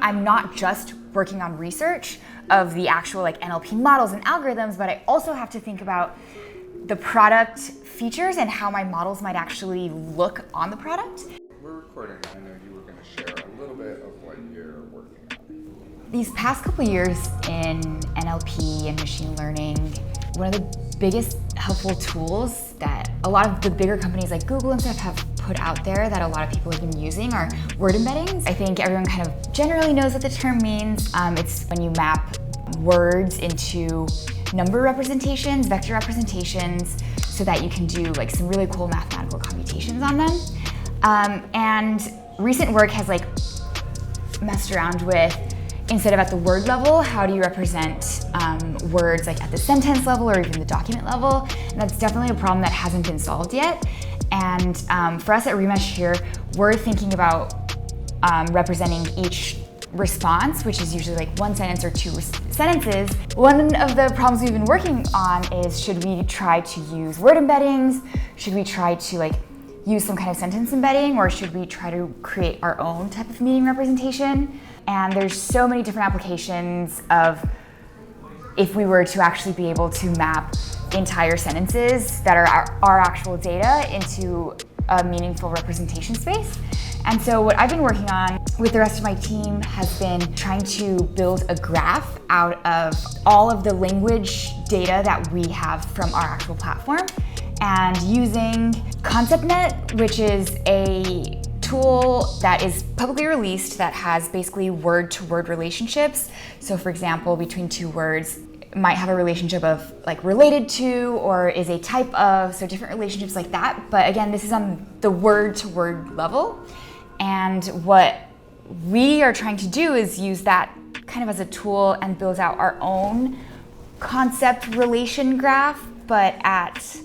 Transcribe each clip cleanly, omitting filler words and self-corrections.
I'm not just working on research of the actual NLP models and algorithms, but I also have to think about the product features and how my models might actually look on the product. We're recording. I know you were going to share a little bit of what you're working on. These past couple years in NLP and machine learning, one of the biggest helpful tools that a lot of the bigger companies like Google and stuff have put out there that a lot of people have been using are word embeddings. I think everyone kind of generally knows what the term means. It's when you map words into number representations, vector representations, so that you can do some really cool mathematical computations on them. And recent work has messed around with, instead of at the word level, how do you represent words at the sentence level or even the document level? And that's definitely a problem that hasn't been solved yet. And for us at Remesh here, we're thinking about representing each response, which is usually one sentence or two sentences. One of the problems we've been working on is, should we try to use word embeddings? Should we try to use some kind of sentence embedding, or should we try to create our own type of meaning representation? And there's so many different applications of if we were to actually be able to map entire sentences that are our actual data into a meaningful representation space. And so what I've been working on with the rest of my team has been trying to build a graph out of all of the language data that we have from our actual platform, and using ConceptNet, which is a tool that is publicly released that has basically word-to-word relationships. So for example, between two words, it might have a relationship of related to, or is a type of, so different relationships like that. But again, this is on the word-to-word level. And what we are trying to do is use that kind of as a tool and build out our own concept relation graph, but at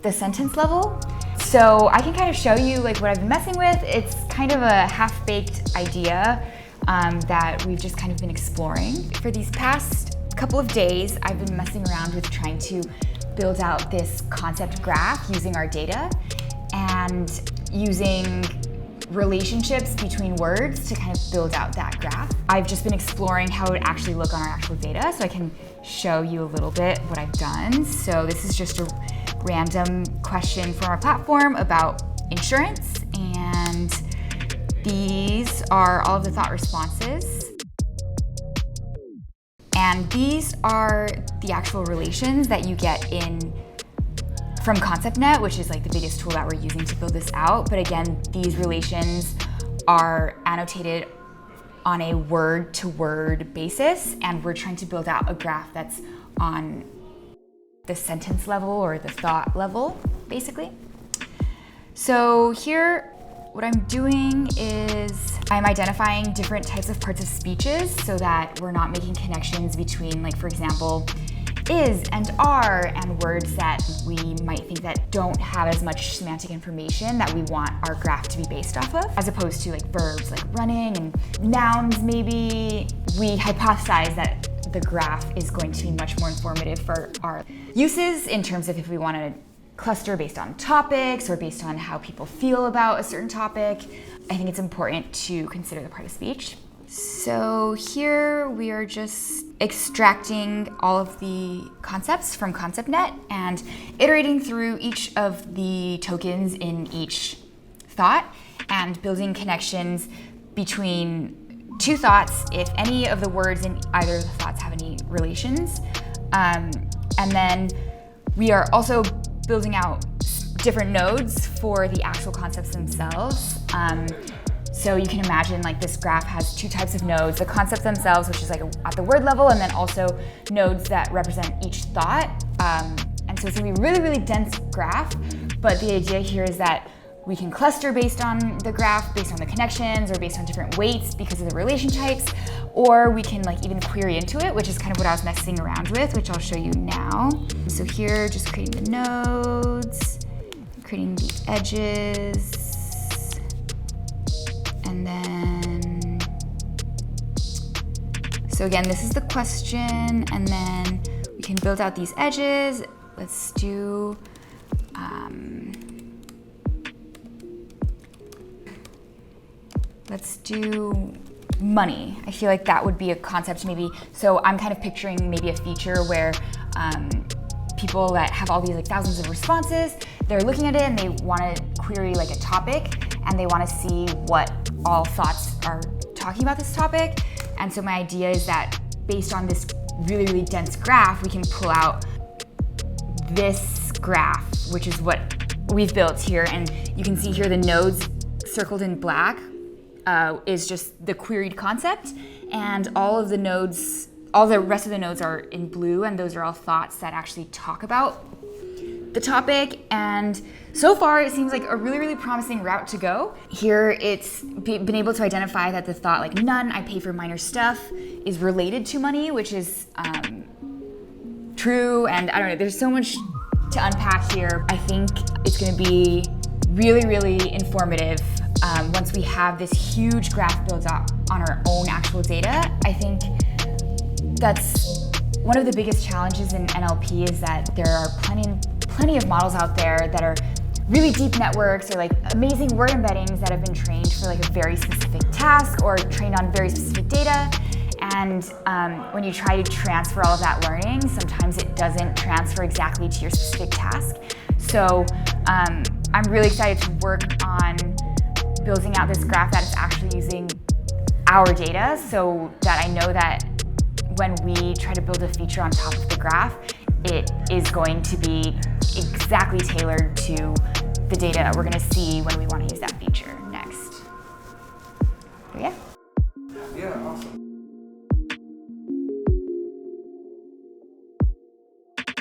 the sentence level. So I can kind of show you what I've been messing with. It's kind of a half-baked idea that we've just kind of been exploring. For these past couple of days, I've been messing around with trying to build out this concept graph using our data and using relationships between words to kind of build out that graph. I've just been exploring how it would actually look on our actual data, so I can show you a little bit what I've done. So this is just a random question from our platform about insurance, and these are all of the thought responses. And these are the actual relations that you get from ConceptNet, which is the biggest tool that we're using to build this out. But again, these relations are annotated on a word-to-word basis, and we're trying to build out a graph that's on the sentence level or the thought level, basically. So here, what I'm doing is I'm identifying different types of parts of speeches so that we're not making connections between, for example, is and are, and words that we might think that don't have as much semantic information that we want our graph to be based off of, as opposed to verbs like running and nouns maybe. We hypothesize that the graph is going to be much more informative for our uses in terms of if we want to cluster based on topics or based on how people feel about a certain topic. I think it's important to consider the part of speech. So here we are just extracting all of the concepts from ConceptNet and iterating through each of the tokens in each thought and building connections between two thoughts if any of the words in either of the thoughts have any relations. And then we are also building out different nodes for the actual concepts themselves. So you can imagine this graph has two types of nodes: the concepts themselves, which is at the word level, and then also nodes that represent each thought. And so it's gonna be a really, really dense graph, but the idea here is that we can cluster based on the graph, based on the connections, or based on different weights because of the relation types, or we can even query into it, which is kind of what I was messing around with, which I'll show you now. So here, just creating the nodes, creating the edges, and then, so again, this is the question, and then we can build out these edges. Let's do, money. I feel like that would be a concept maybe. So I'm kind of picturing maybe a feature where people that have all these like thousands of responses, they're looking at it and they want to query like a topic and they want to see what all thoughts are talking about this topic. And so my idea is that based on this really, really dense graph, we can pull out this graph, which is what we've built here. And you can see here the nodes circled in black is just the queried concept. And all of the nodes, all the rest of the nodes are in blue, and those are all thoughts that actually talk about the topic. And so far, it seems like a really, really promising route to go. Here, it's been able to identify that the thought like none, I pay for minor stuff, is related to money, which is true. And I don't know, there's so much to unpack here. I think it's gonna be really, really informative once we have this huge graph built up on our own actual data. I think that's one of the biggest challenges in NLP is that there are plenty of models out there that are really deep networks or like amazing word embeddings that have been trained for like a very specific task or trained on very specific data. And when you try to transfer all of that learning, sometimes it doesn't transfer exactly to your specific task. So I'm really excited to work on building out this graph that is actually using our data so that I know that when we try to build a feature on top of the graph, it is going to be exactly tailored to the data we're going to see when we want to use that feature next. So yeah.